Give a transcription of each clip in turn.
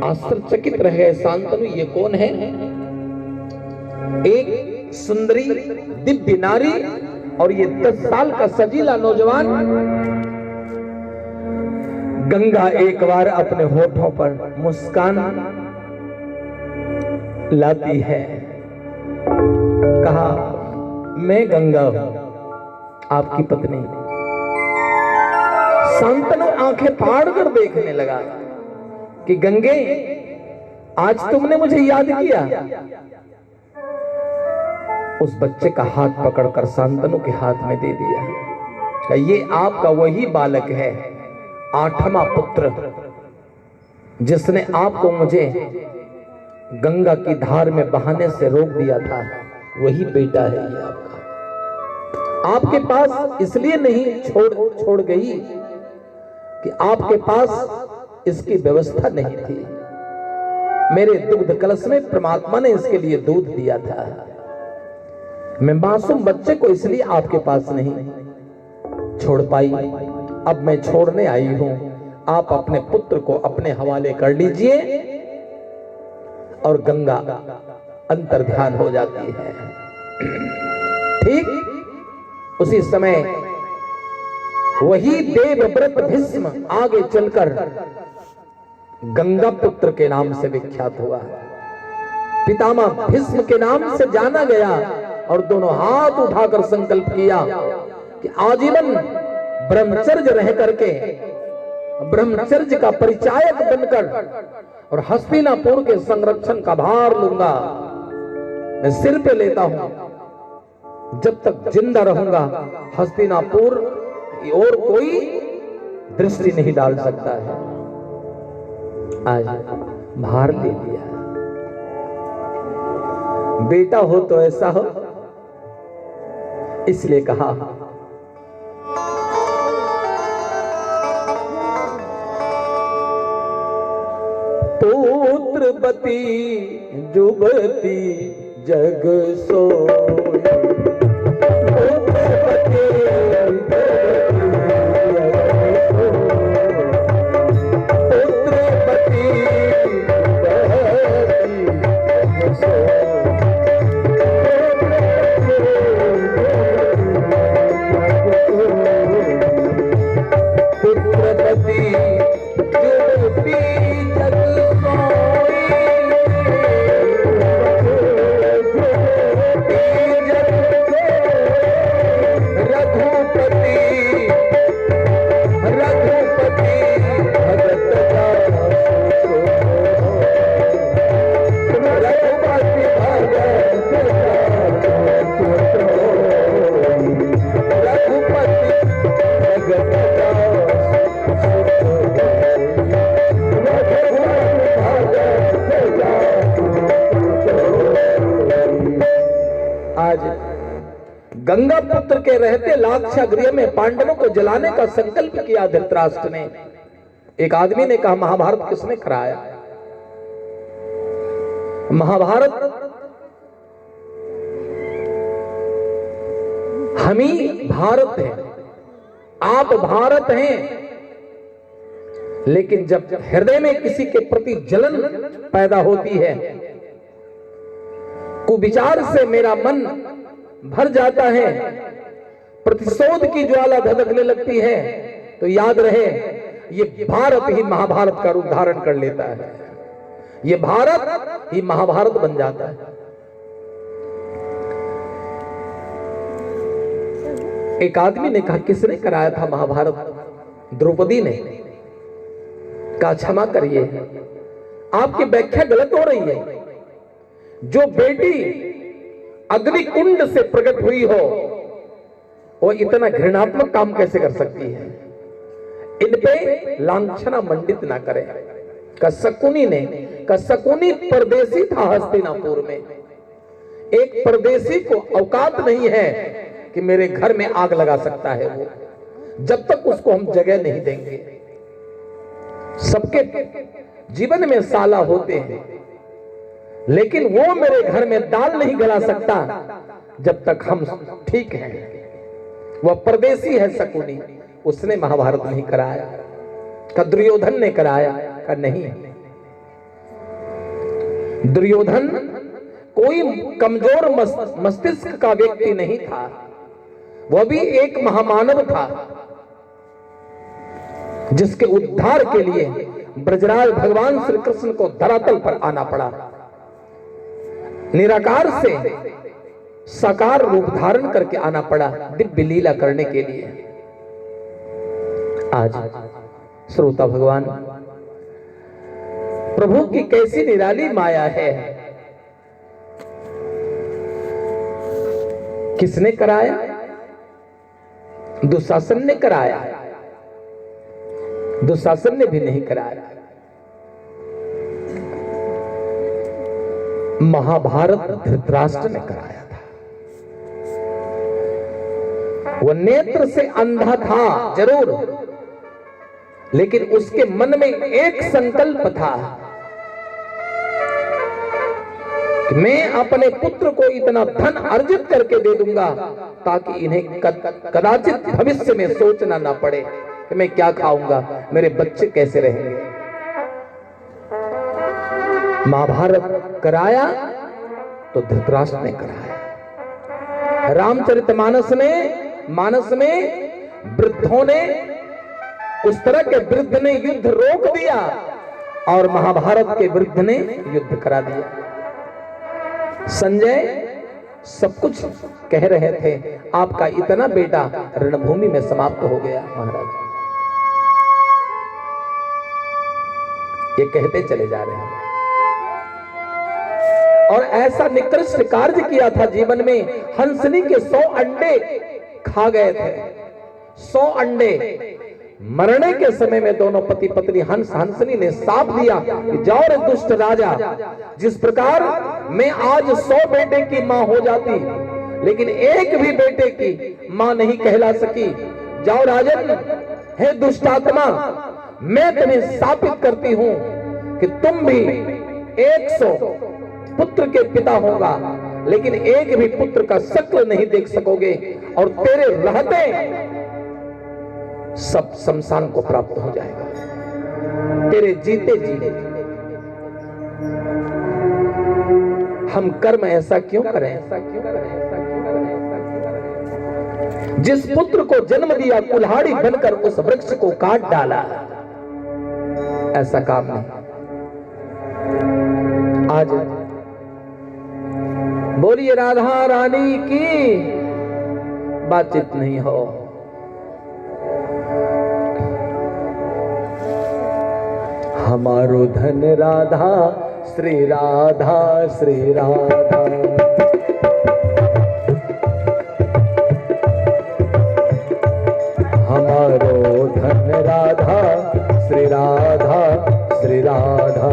आश्चर्यचकित रह गए शांतनु, ये कौन है? एक सुंदरी दिव्य नारी और ये 10 साल का सजीला नौजवान। गंगा एक बार अपने होठों पर मुस्कान लाती है, कहा, मैं गंगा हूं, आपकी पत्नी। शांतनु आंखें फाड़कर देखने लगा कि गंगे, आज तुमने मुझे याद किया। उस बच्चे का हाथ पकड़कर शांतनु के हाथ में दे दिया। ये आपका वही बालक है, 8वां पुत्र, जिसने आपको मुझे गंगा की धार में बहाने से रोक दिया था। वही बेटा है ये आपका। आपके पास इसलिए नहीं छोड़ गई कि आपके पास इसकी व्यवस्था नहीं थी। मेरे दुग्ध कलश में परमात्मा ने इसके लिए दूध दिया था। मैं मासूम बच्चे को इसलिए आपके पास नहीं छोड़ पाई। अब मैं छोड़ने आई हूं। आप अपने पुत्र को अपने हवाले कर लीजिए। और गंगा अंतर ध्यान हो जाती है। ठीक उसी समय वही देवव्रत भीष्म आगे चलकर गंगा पुत्र के नाम से विख्यात हुआ। पितामह भीष्म के नाम से जाना गया और दोनों हाथ उठाकर संकल्प किया कि आजीवन ब्रह्मचर्य रह करके, ब्रह्मचर्य का परिचायक बनकर और हस्तिनापुर के संरक्षण का भार लूंगा। मैं सिर पे लेता हूं, जब तक जिंदा रहूंगा हस्तिनापुर और कोई दृष्टि नहीं डाल सकता है। आज भार ले लिया। बेटा हो तो ऐसा हो, इसलिए कहा, पुत्रवती जुबती जग सोई, गंगा पुत्र के रहते लाक्षागृह में पांडवों को जलाने का संकल्प किया धृतराष्ट्र ने। एक आदमी ने कहा, महाभारत किसने कराया? महाभारत हम ही भारत है, आप भारत हैं। लेकिन जब हृदय में किसी के प्रति जलन पैदा होती है, कुविचार से मेरा मन भर जाता है, प्रतिशोध की ज्वाला धधकने लगती है, तो याद रहे ये भारत ही महाभारत का रूप धारण कर लेता है। ये भारत ही महाभारत बन जाता है। एक आदमी ने कहा, किसने कराया था महाभारत? द्रौपदी ने कहा, क्षमा करिए, आपकी व्याख्या गलत हो रही है। जो बेटी अग्नि कुंड से प्रकट हुई हो, वो इतना घृणात्मक काम कैसे कर सकती है? इन पे लांछना मंडित ना करें। शकुनी परदेसी था हस्तिनापुर में। एक परदेसी को औकात नहीं है कि मेरे घर में आग लगा सकता है वो, जब तक उसको हम जगह नहीं देंगे। सबके जीवन में साला होते हैं, लेकिन वो मेरे घर में दाल नहीं गला सकता जब तक हम ठीक हैं। वह परदेसी है शकुनी, उसने महाभारत नहीं कराया। का दुर्योधन ने कराया? का नहीं। दुर्योधन कोई कमजोर मस्तिष्क का व्यक्ति नहीं था, वह भी एक महामानव था जिसके उद्धार के लिए ब्रजराज भगवान श्री कृष्ण को धरातल पर आना पड़ा। निराकार से साकार रूप धारण करके आना पड़ा दिव्य लीला करने के लिए। आज श्रोता भगवान, प्रभु की कैसी निराली माया है। किसने कराया? दुशासन ने कराया? दुशासन ने भी नहीं कराया। महाभारत धृतराष्ट्र ने कराया था। वह नेत्र से अंधा था जरूर, लेकिन उसके मन में एक संकल्प था कि मैं अपने पुत्र को इतना धन अर्जित करके दे दूंगा ताकि इन्हें कदाचित भविष्य में सोचना ना पड़े कि मैं क्या खाऊंगा, मेरे बच्चे कैसे रहेंगे। महाभारत कराया तो धृतराष्ट्र ने कराया। रामचरितमानस में वृद्धों ने, उस तरह के वृद्ध ने युद्ध रोक दिया और महाभारत के वृद्ध ने युद्ध करा दिया। संजय सब कुछ कह रहे थे, आपका इतना बेटा रणभूमि में समाप्त हो गया महाराज। ये कहते चले जा रहे हैं। और ऐसा निकृष्ट कार्य किया था जीवन में, हंसनी के 100 अंडे खा गए थे। 100 अंडे मरने के समय में दोनों पति पत्नी हंसनी ने साप दिया कि जाओ रे दुष्ट राजा, जिस प्रकार मैं आज 100 बेटे की मां हो जाती लेकिन एक भी बेटे की मां नहीं कहला सकी, जाओ राजन, हे दुष्टात्मा, मैं तुम्हें शापित करती हूं कि तुम भी 100 पुत्र के पिता होगा लेकिन एक भी पुत्र का शक्ल नहीं देख सकोगे और तेरे रहते सब शमशान को प्राप्त हो जाएगा, तेरे जीते जी। हम कर्म ऐसा क्यों करें? जिस पुत्र को जन्म दिया कुल्हाड़ी बनकर उस वृक्ष को काट डाला, ऐसा काम नहीं। आज बोलिए राधा रानी की, बातचीत नहीं हो। हमारो धन राधा श्री राधा श्री राधा, हमारो धन राधा श्री राधा श्री राधा।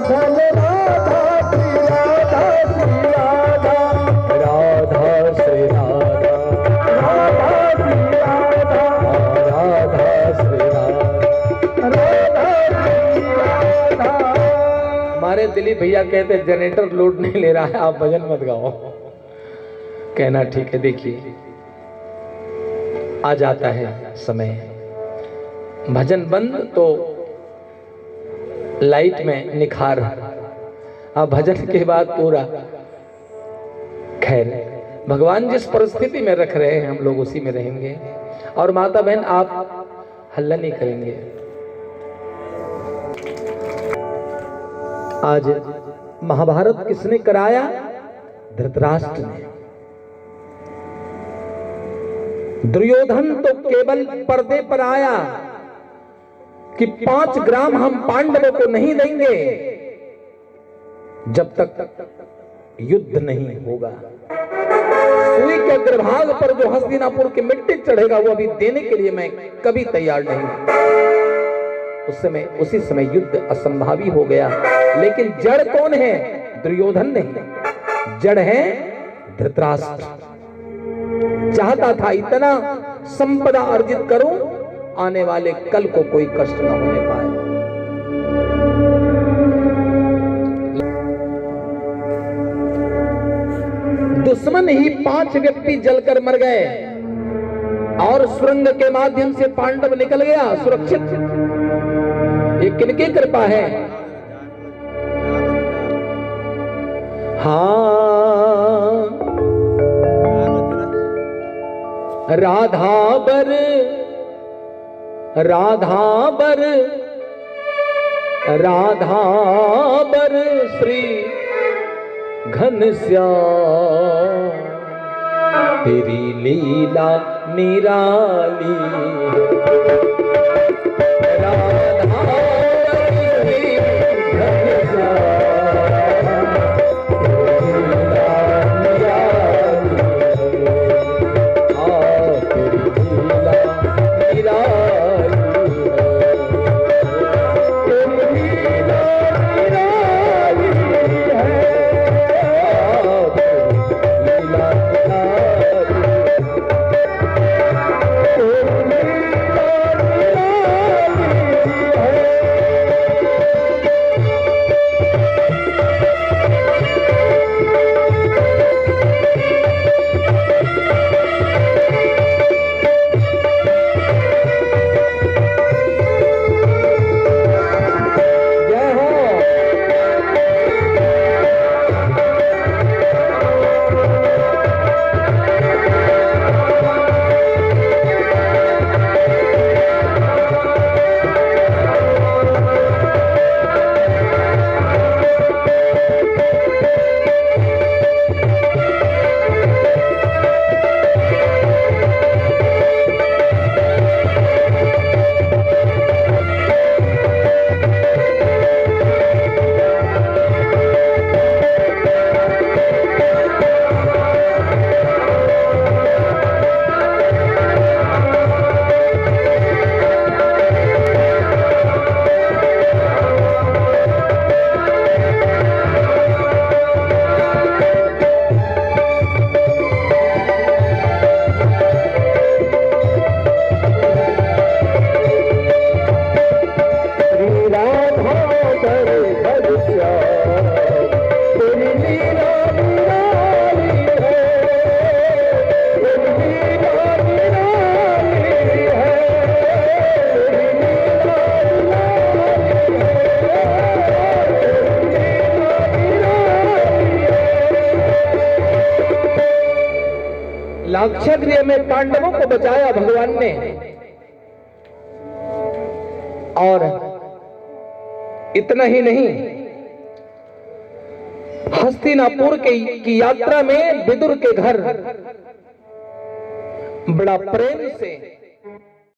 धन राधा श्री राधा श्री राधा, राधा श्री राधा, राधा श्री राधा, राधा श्री राधा, राधा श्री राधा। हमारे दिलीप भैया कहते जनरेटर लोड नहीं ले रहा है, आप भजन मत गाओ। कहना ठीक है। देखिए आ जाता है समय, भजन बंद तो लाइट में निखार, अब भजन के बाद पूरा। खैर, भगवान जिस परिस्थिति में रख रहे हैं हम लोग उसी में रहेंगे। और माता बहन आप हल्ला नहीं करेंगे। आज महाभारत किसने कराया? धृतराष्ट्र ने। दुर्योधन तो केवल पर्दे पर आया कि 5 ग्राम हम पांडवों को नहीं देंगे जब तक युद्ध नहीं होगा। सुई के अग्रभाग पर जो हस्तिनापुर की मिट्टी चढ़ेगा वो अभी देने के लिए मैं कभी तैयार नहीं। उसी समय युद्ध असंभावी हो गया। लेकिन जड़ कौन है? दुर्योधन नहीं, जड़ है धृतराष्ट्र। चाहता था इतना संपदा अर्जित करूं, आने वाले कल को कोई कष्ट न होने पाए। दुश्मन ही 5 व्यक्ति जलकर मर गए और सुरंग के माध्यम से पांडव निकल गया सुरक्षित। ये किनकी कृपा है? हाँ, राधाबर राधाबर राधाबर श्री घनश्याम, तेरी लीला निराली। लाक्षागृह में पांडवों को बचाया भगवान ने, और इतना ही नहीं, हस्तिनापुर की यात्रा में विदुर के घर बड़ा प्रेम से